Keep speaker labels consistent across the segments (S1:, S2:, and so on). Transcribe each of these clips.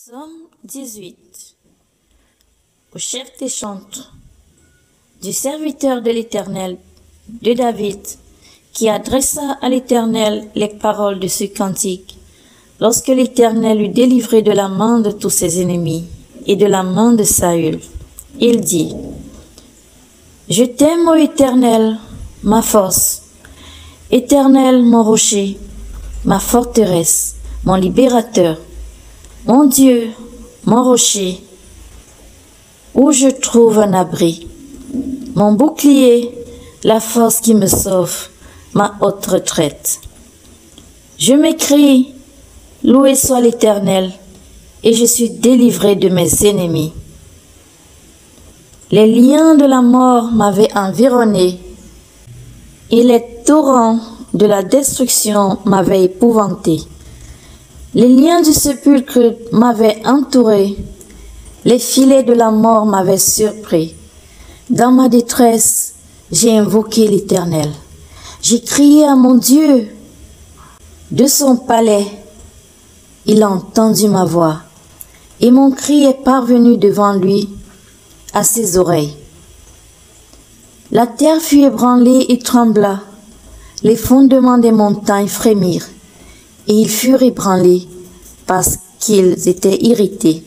S1: Psaume 18. Au chef des chantres, du serviteur de l'Éternel, de David, qui adressa à l'Éternel les paroles de ce cantique, lorsque l'Éternel eut délivré de la main de tous ses ennemis et de la main de Saül. Il dit: Je t'aime, ô Éternel, ma force, Éternel, mon rocher, ma forteresse, mon libérateur, mon Dieu, mon rocher, où je trouve un abri, mon bouclier, la force qui me sauve, ma haute retraite. Je m'écrie: loué soit l'Éternel, et je suis délivré de mes ennemis. Les liens de la mort m'avaient environné, et les torrents de la destruction m'avaient épouvanté. Les liens du sépulcre m'avaient entouré, les filets de la mort m'avaient surpris. Dans ma détresse, j'ai invoqué l'Éternel. J'ai crié à mon Dieu. De son palais, il a entendu ma voix, et mon cri est parvenu devant lui, à ses oreilles. La terre fut ébranlée et trembla, les fondements des montagnes frémirent, et ils furent ébranlés parce qu'ils étaient irrités.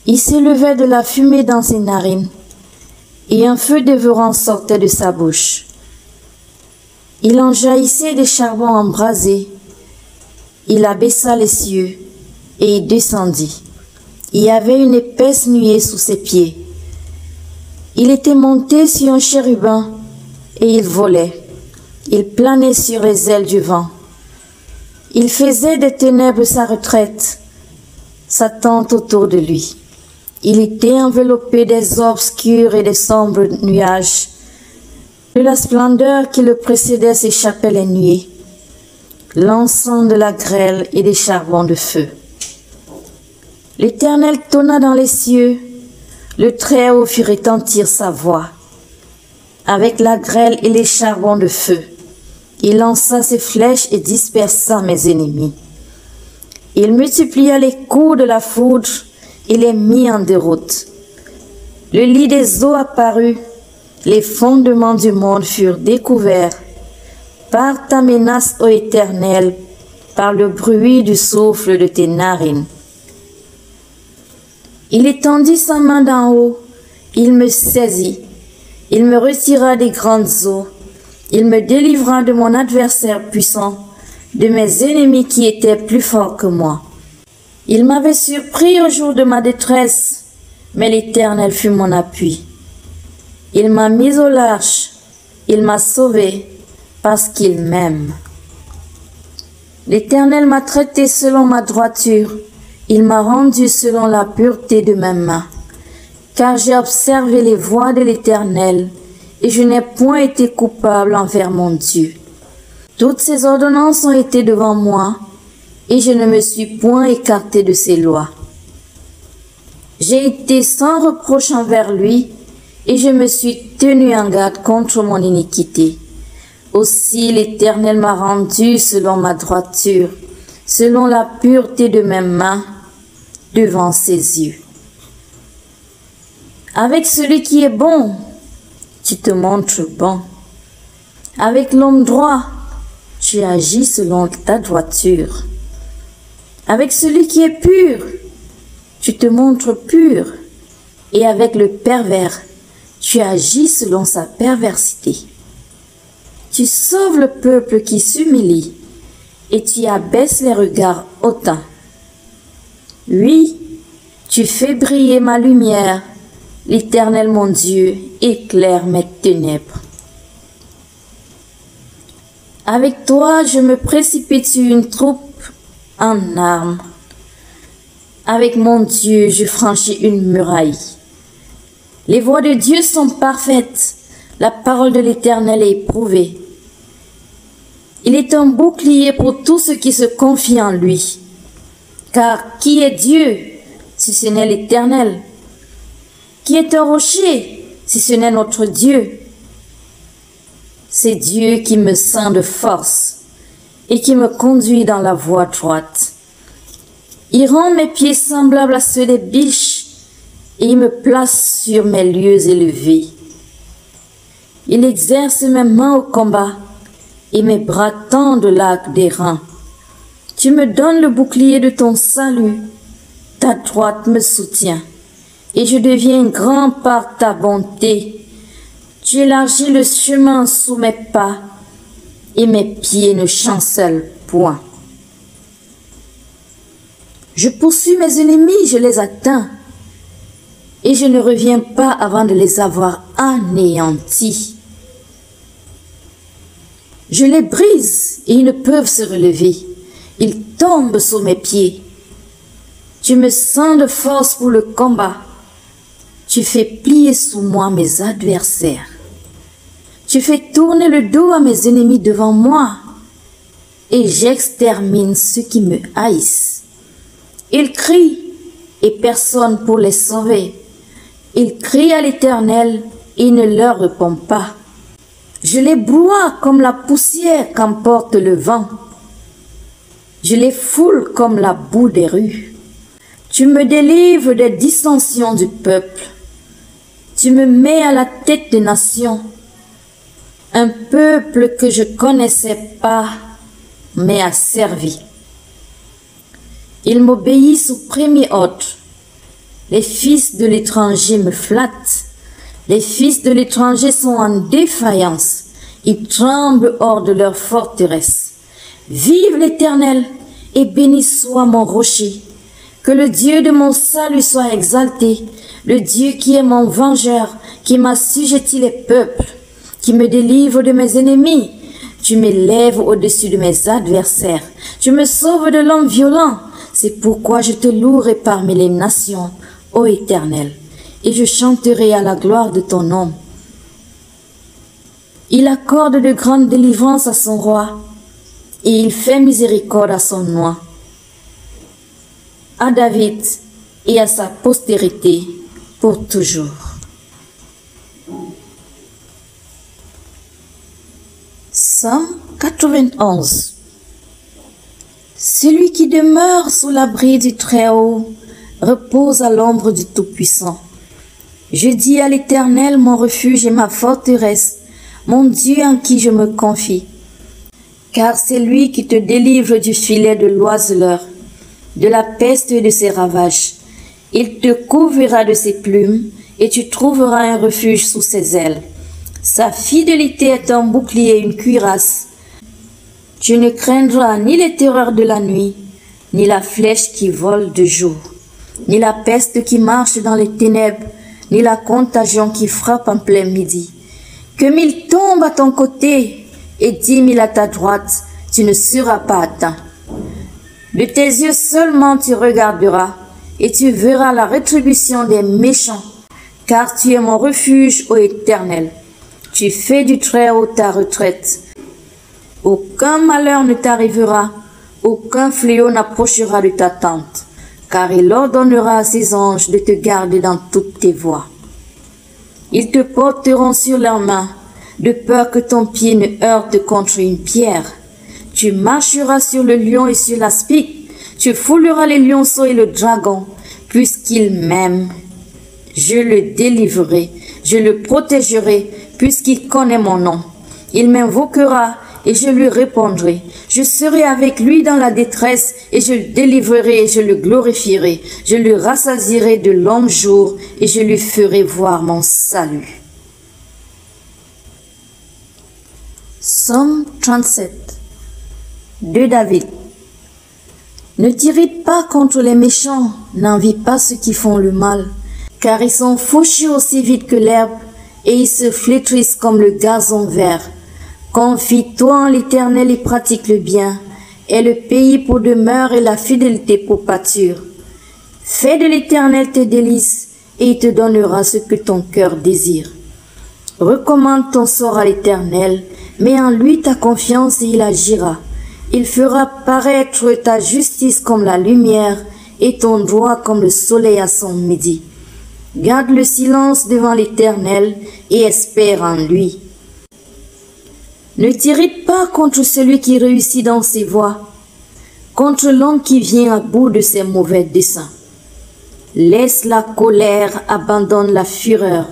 S1: Il s'élevait de la fumée dans ses narines, et un feu dévorant sortait de sa bouche. Il en jaillissait des charbons embrasés. Il abaissa les cieux, et il descendit. Il y avait une épaisse nuée sous ses pieds. Il était monté sur un chérubin, et il volait. Il planait sur les ailes du vent. Il faisait des ténèbres sa retraite, sa tente autour de lui. Il était enveloppé des obscurs et des sombres nuages. De la splendeur qui le précédait s'échappaient les nuées, l'encens de la grêle et des charbons de feu. L'Éternel tonna dans les cieux, le Très-Haut fit retentir sa voix. Avec la grêle et les charbons de feu, il lança ses flèches et dispersa mes ennemis. Il multiplia les coups de la foudre et les mit en déroute. Le lit des eaux apparut, les fondements du monde furent découverts. Par ta menace, ô Éternel, par le bruit du souffle de tes narines. Il étendit sa main d'en haut, il me saisit, il me retira des grandes eaux, il me délivra de mon adversaire puissant, de mes ennemis qui étaient plus forts que moi. Il m'avait surpris au jour de ma détresse, mais l'Éternel fut mon appui. Il m'a mis au large, il m'a sauvé, parce qu'il m'aime. L'Éternel m'a traité selon ma droiture, il m'a rendu selon la pureté de mes mains. Car j'ai observé les voies de l'Éternel, et je n'ai point été coupable envers mon Dieu. Toutes ses ordonnances ont été devant moi, et je ne me suis point écarté de ses lois. J'ai été sans reproche envers lui, et je me suis tenu en garde contre mon iniquité. Aussi l'Éternel m'a rendu selon ma droiture, selon la pureté de mes mains, devant ses yeux. Avec celui qui est bon, tu te montres bon. Avec l'homme droit, tu agis selon ta droiture. Avec celui qui est pur, tu te montres pur. Et avec le pervers, tu agis selon sa perversité. Tu sauves le peuple qui s'humilie, et tu abaisses les regards hautains. Oui, tu fais briller ma lumière, l'Éternel mon Dieu éclaire mes ténèbres. Avec toi, je me précipite sur une troupe en armes. Avec mon Dieu, je franchis une muraille. Les voies de Dieu sont parfaites, la parole de l'Éternel est éprouvée. Il est un bouclier pour tous ceux qui se confient en lui. Car qui est Dieu, si ce n'est l'Éternel? Qui est un rocher, si ce n'est notre Dieu? C'est Dieu qui me sent de force et qui me conduit dans la voie droite. Il rend mes pieds semblables à ceux des biches et il me place sur mes lieux élevés. Il exerce mes mains au combat et mes bras tendent l'arc des reins. Tu me donnes le bouclier de ton salut, ta droite me soutient et je deviens grand par ta bonté. Tu élargis le chemin sous mes pas et mes pieds ne chancellent point. Je poursuis mes ennemis, je les atteins, et je ne reviens pas avant de les avoir anéantis. Je les brise et ils ne peuvent se relever. Ils tombent sous mes pieds. Tu me sens de force pour le combat. Tu fais plier sous moi mes adversaires. Tu fais tourner le dos à mes ennemis devant moi, et j'extermine ceux qui me haïssent. Ils crient, et personne pour les sauver. Ils crient à l'Éternel, et il ne leur répond pas. Je les broie comme la poussière qu'emporte le vent. Je les foule comme la boue des rues. Tu me délivres des dissensions du peuple. Tu me mets à la tête des nations. Un peuple que je connaissais pas m'est asservi. Ils m'obéissent au premier ordre. Les fils de l'étranger me flattent. Les fils de l'étranger sont en défaillance. Ils tremblent hors de leur forteresse. Vive l'Éternel et béni soit mon rocher. Que le Dieu de mon salut soit exalté, le Dieu qui est mon vengeur, qui m'assujettit les peuples, qui me délivre de mes ennemis. Tu m'élèves au-dessus de mes adversaires. Tu me sauves de l'homme violent. C'est pourquoi je te louerai parmi les nations, ô Éternel, et je chanterai à la gloire de ton nom. Il accorde de grandes délivrances à son roi, et il fait miséricorde à son oint, à David et à sa postérité pour toujours. Psaume 91. Celui qui demeure sous l'abri du Très-Haut repose à l'ombre du Tout-Puissant. Je dis à l'Éternel, mon refuge et ma forteresse, mon Dieu en qui je me confie. Car c'est lui qui te délivre du filet de l'oiseleur, de la peste et de ses ravages. Il te couvrira de ses plumes et tu trouveras un refuge sous ses ailes. Sa fidélité est un bouclier et une cuirasse. Tu ne craindras ni les terreurs de la nuit, ni la flèche qui vole de jour, ni la peste qui marche dans les ténèbres, ni la contagion qui frappe en plein midi. Que 1000 tombent à ton côté et 10 000 à ta droite, tu ne seras pas atteint. De tes yeux seulement tu regarderas et tu verras la rétribution des méchants, car tu es mon refuge, ô Éternel. Tu fais du Très-Haut ta retraite. Aucun malheur ne t'arrivera, aucun fléau n'approchera de ta tente, car il ordonnera à ses anges de te garder dans toutes tes voies. Ils te porteront sur leurs mains, de peur que ton pied ne heurte contre une pierre. Tu marcheras sur le lion et sur l'aspic, tu fouleras les lionceaux et le dragon, puisqu'il m'aime. Je le délivrerai, je le protégerai, puisqu'il connaît mon nom. Il m'invoquera et je lui répondrai. Je serai avec lui dans la détresse et je le délivrerai et je le glorifierai. Je le rassasierai de longs jours et je lui ferai voir mon salut. Psaume 37 de David. Ne t'irrite pas contre les méchants, n'envie pas ceux qui font le mal, car ils sont fauchés aussi vite que l'herbe et ils se flétrissent comme le gazon vert. Confie-toi en l'Éternel et pratique le bien, et le pays pour demeure et la fidélité pour pâture. Fais de l'Éternel tes délices, et il te donnera ce que ton cœur désire. Recommande ton sort à l'Éternel, mets en lui ta confiance et il agira. Il fera paraître ta justice comme la lumière et ton droit comme le soleil à son midi. Garde le silence devant l'Éternel et espère en lui. Ne t'irrite pas contre celui qui réussit dans ses voies, contre l'homme qui vient à bout de ses mauvais desseins. Laisse la colère, abandonne la fureur.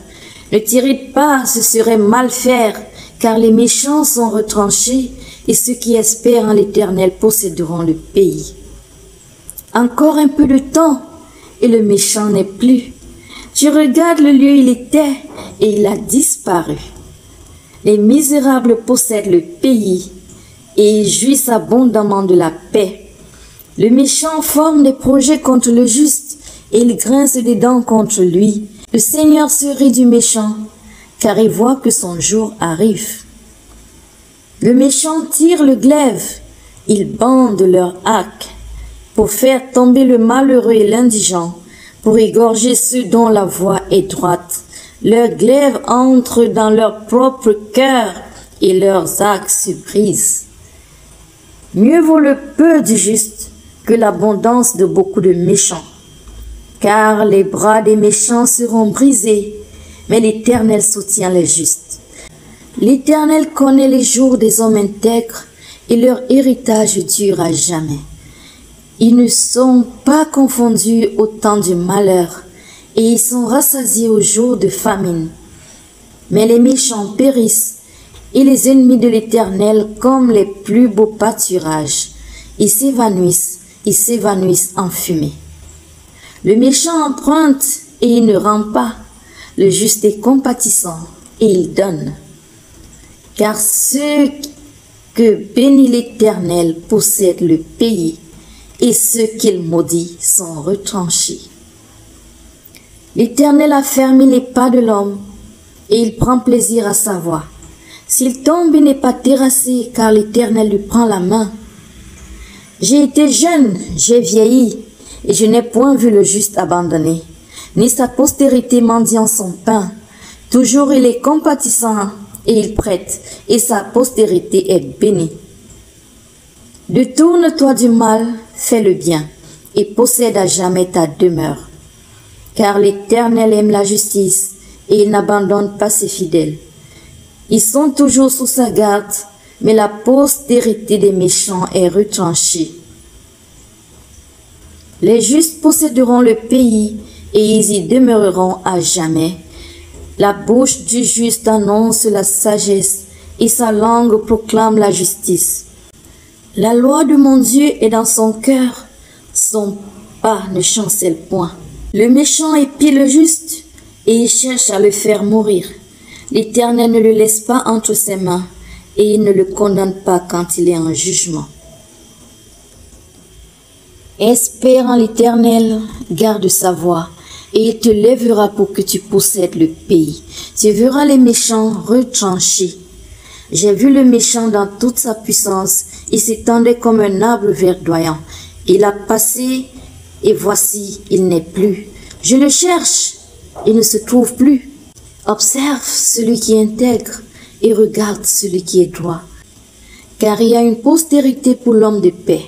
S1: Ne t'irrite pas, ce serait mal faire, car les méchants sont retranchés et ceux qui espèrent en l'Éternel posséderont le pays. Encore un peu de temps et le méchant n'est plus. Tu regardes le lieu où il était et il a disparu. Les misérables possèdent le pays et ils jouissent abondamment de la paix. Le méchant forme des projets contre le juste et il grince des dents contre lui. Le Seigneur se rit du méchant, car il voit que son jour arrive. Le méchant tire le glaive, ils bandent leur arc, pour faire tomber le malheureux et l'indigent, pour égorger ceux dont la voie est droite. Leurs glaives entrent dans leur propre cœur, et leurs arcs se brisent. Mieux vaut le peu du juste que l'abondance de beaucoup de méchants. Car les bras des méchants seront brisés, mais l'Éternel soutient les justes. L'Éternel connaît les jours des hommes intègres, et leur héritage dure à jamais. Ils ne sont pas confondus au temps du malheur, et ils sont rassasiés au jour de famine. Mais les méchants périssent, et les ennemis de l'Éternel comme les plus beaux pâturages. Ils s'évanouissent en fumée. Le méchant emprunte et il ne rend pas. Le juste est compatissant et il donne. Car ceux que bénit l'Éternel possèdent le pays et ceux qu'il maudit sont retranchés. L'Éternel a fermé les pas de l'homme et il prend plaisir à sa voix. S'il tombe, il n'est pas terrassé car l'Éternel lui prend la main. J'ai été jeune, j'ai vieilli, et je n'ai point vu le juste abandonné, ni sa postérité mendiant son pain. Toujours il est compatissant et il prête, et sa postérité est bénie. Détourne-toi du mal, fais le bien, et possède à jamais ta demeure. Car l'Éternel aime la justice, et il n'abandonne pas ses fidèles. Ils sont toujours sous sa garde, mais la postérité des méchants est retranchée. Les justes posséderont le pays et ils y demeureront à jamais. La bouche du juste annonce la sagesse et sa langue proclame la justice. La loi de mon Dieu est dans son cœur, son pas ne chancelle point. Le méchant épie le juste et il cherche à le faire mourir. L'Éternel ne le laisse pas entre ses mains et il ne le condamne pas quand il est en jugement. Espère en l'Éternel, garde sa voie, et il te lèvera pour que tu possèdes le pays. Tu verras les méchants retranchés. J'ai vu le méchant dans toute sa puissance, il s'étendait comme un arbre verdoyant. Il a passé, et voici, il n'est plus. Je le cherche, il ne se trouve plus. Observe celui qui est intègre, et regarde celui qui est droit. Car il y a une postérité pour l'homme de paix.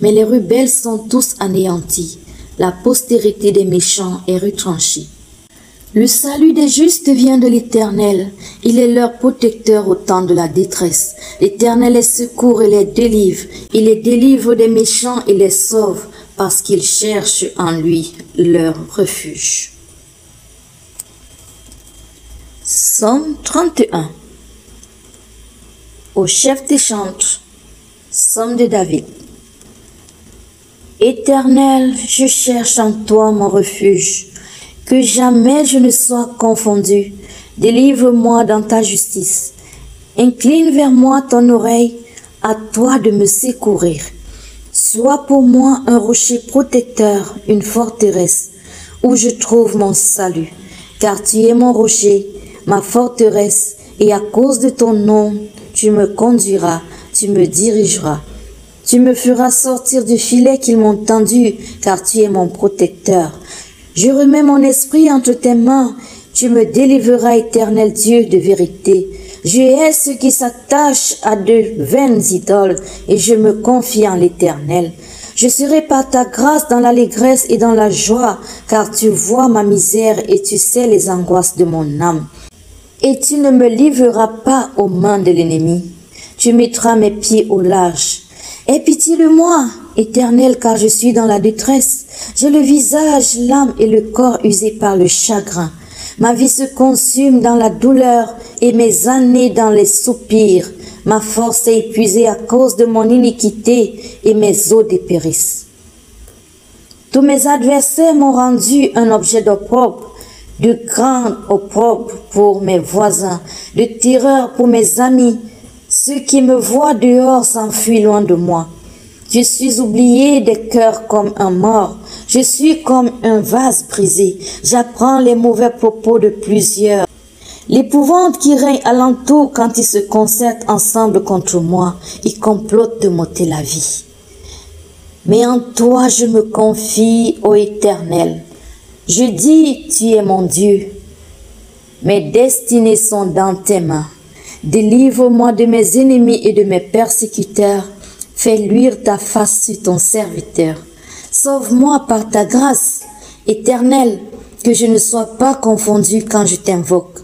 S1: Mais les rebelles sont tous anéantis. La postérité des méchants est retranchée. Le salut des justes vient de l'Éternel. Il est leur protecteur au temps de la détresse. L'Éternel les secourt et les délivre. Il les délivre des méchants et les sauve parce qu'ils cherchent en lui leur refuge. Psaume 31. Au chef des chantres, Psaume de David. Éternel, je cherche en toi mon refuge, que jamais je ne sois confondu. Délivre-moi dans ta justice. Incline vers moi ton oreille, à toi de me secourir. Sois pour moi un rocher protecteur, une forteresse, où je trouve mon salut. Car tu es mon rocher, ma forteresse, et à cause de ton nom, tu me conduiras, tu me dirigeras. Tu me feras sortir du filet qu'ils m'ont tendu, car tu es mon protecteur. Je remets mon esprit entre tes mains. Tu me délivreras, Éternel Dieu de vérité. Je hais ceux qui s'attachent à de vaines idoles, et je me confie en l'Éternel. Je serai par ta grâce dans l'allégresse et dans la joie, car tu vois ma misère et tu sais les angoisses de mon âme. Et tu ne me livreras pas aux mains de l'ennemi. Tu mettras mes pieds au large. Aie pitié de moi Éternel, car je suis dans la détresse. J'ai le visage, l'âme et le corps usés par le chagrin. Ma vie se consume dans la douleur et mes années dans les soupirs. Ma force est épuisée à cause de mon iniquité et mes os dépérissent. Tous mes adversaires m'ont rendu un objet d'opprobre, de grand opprobre pour mes voisins, de terreur pour mes amis. Ceux qui me voient dehors s'enfuient loin de moi. Je suis oublié des cœurs comme un mort. Je suis comme un vase brisé. J'apprends les mauvais propos de plusieurs. L'épouvante qui règne alentour quand ils se concertent ensemble contre moi, ils complotent de m'ôter la vie. Mais en toi je me confie, ô Éternel. Je dis, tu es mon Dieu. Mes destinées sont dans tes mains. Délivre-moi de mes ennemis et de mes persécuteurs. Fais luire ta face sur ton serviteur. Sauve-moi par ta grâce, Éternel, que je ne sois pas confondu quand je t'invoque.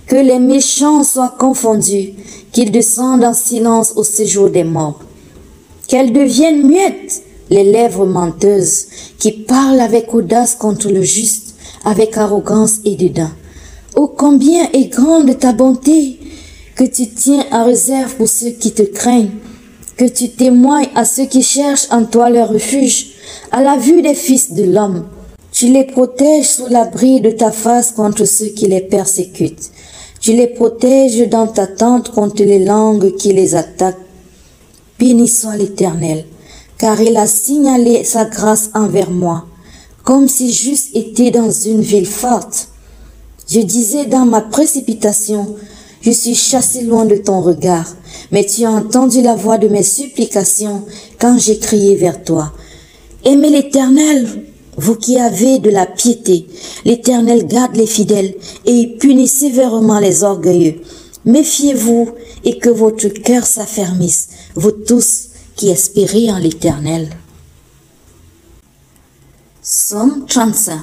S1: Que les méchants soient confondus, qu'ils descendent en silence au séjour des morts. Qu'elles deviennent muettes, les lèvres menteuses, qui parlent avec audace contre le juste, avec arrogance et dédain. Ô combien est grande ta bonté, que tu tiens en réserve pour ceux qui te craignent, que tu témoignes à ceux qui cherchent en toi leur refuge, à la vue des fils de l'homme. Tu les protèges sous l'abri de ta face contre ceux qui les persécutent. Tu les protèges dans ta tente contre les langues qui les attaquent. Béni soit l'Éternel, car il a signalé sa grâce envers moi, comme si j'eusse été dans une ville forte. Je disais dans ma précipitation, je suis chassé loin de ton regard, mais tu as entendu la voix de mes supplications quand j'ai crié vers toi. Aimez l'Éternel, vous qui avez de la piété. L'Éternel garde les fidèles et il punit sévèrement les orgueilleux. Méfiez-vous et que votre cœur s'affermisse, vous tous qui espérez en l'Éternel. Psaume 35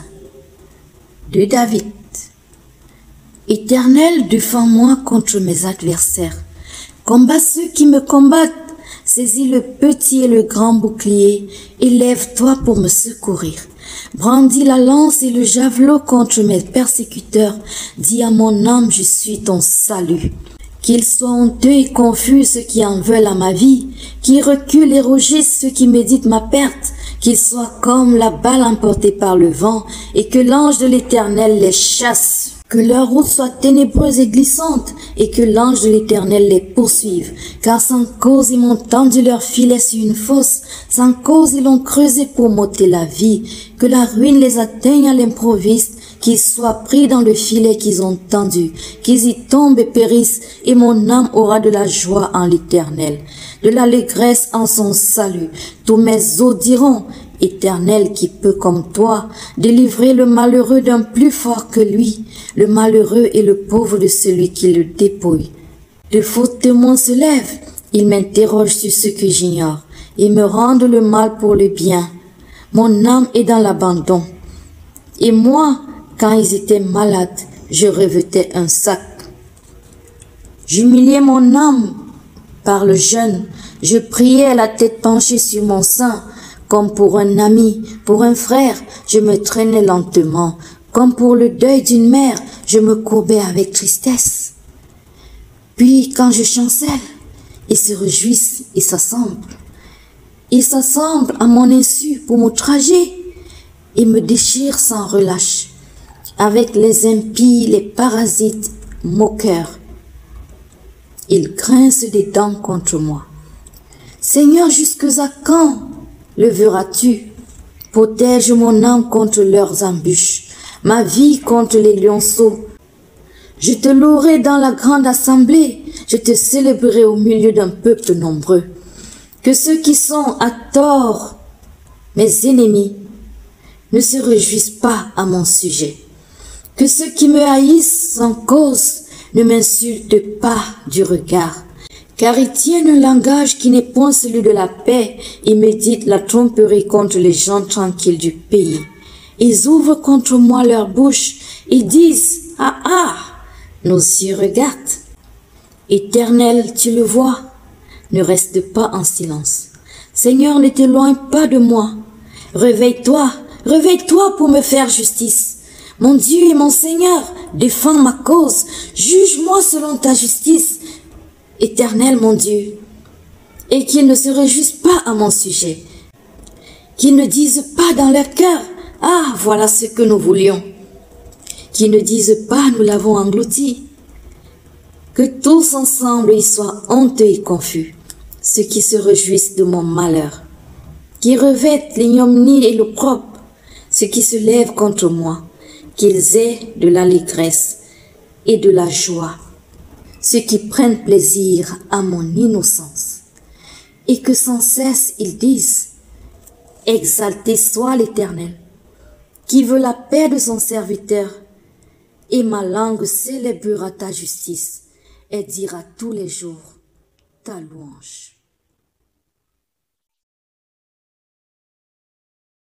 S1: de David. Éternel, défends-moi contre mes adversaires. Combat ceux qui me combattent. Saisis le petit et le grand bouclier, et lève-toi pour me secourir. Brandis la lance et le javelot contre mes persécuteurs. Dis à mon âme, je suis ton salut. Qu'ils soient honteux et confus ceux qui en veulent à ma vie, qu'ils reculent et rougissent ceux qui méditent ma perte, qu'ils soient comme la balle emportée par le vent, et que l'ange de l'Éternel les chasse. Que leur route soit ténébreuse et glissante, et que l'ange de l'Éternel les poursuive. Car sans cause ils m'ont tendu leur filet sur une fosse, sans cause ils l'ont creusé pour m'ôter la vie. Que la ruine les atteigne à l'improviste, qu'ils soient pris dans le filet qu'ils ont tendu, qu'ils y tombent et périssent, et mon âme aura de la joie en l'Éternel, de l'allégresse en son salut. Tous mes os diront, Éternel qui peut comme toi délivrer le malheureux d'un plus fort que lui, le malheureux et le pauvre de celui qui le dépouille. De faux témoins se lèvent, ils m'interrogent sur ce que j'ignore, ils me rendent le mal pour le bien. Mon âme est dans l'abandon. Et moi, quand ils étaient malades, je revêtais un sac. J'humiliais mon âme par le jeûne, je priais la tête penchée sur mon sein. Comme pour un ami, pour un frère, je me traînais lentement. Comme pour le deuil d'une mère, je me courbais avec tristesse. Puis, quand je chancelle, ils se réjouissent et s'assemblent. Ils s'assemblent à mon insu pour m'outrager et me déchirent sans relâche. Avec les impies, les parasites, moqueurs, ils grincent des dents contre moi. Seigneur, jusque à quand le verras-tu? Protège mon âme contre leurs embûches, ma vie contre les lionceaux. Je te louerai dans la grande assemblée, je te célébrerai au milieu d'un peuple nombreux. Que ceux qui sont à tort, mes ennemis, ne se réjouissent pas à mon sujet. Que ceux qui me haïssent sans cause ne m'insultent pas du regard. Car ils tiennent un langage qui n'est point celui de la paix, ils méditent la tromperie contre les gens tranquilles du pays. Ils ouvrent contre moi leur bouche, ils disent, ah ah, nos yeux regardent. Éternel, tu le vois, ne reste pas en silence. Seigneur, ne t'éloigne pas de moi. Réveille-toi, réveille-toi pour me faire justice. Mon Dieu et mon Seigneur, défends ma cause, juge-moi selon ta justice. Éternel mon Dieu, et qu'ils ne se réjouissent pas à mon sujet, qu'ils ne disent pas dans leur cœur, ah, voilà ce que nous voulions, qu'ils ne disent pas, nous l'avons englouti, que tous ensemble ils soient honteux et confus, ceux qui se réjouissent de mon malheur, qui revêtent l'ignominie et l'opprobre, ceux qui se lèvent contre moi, qu'ils aient de l'allégresse et de la joie, ceux qui prennent plaisir à mon innocence, et que sans cesse ils disent, exalté soit l'Éternel, qui veut la paix de son serviteur, et ma langue célébrera ta justice, et dira tous les jours ta louange.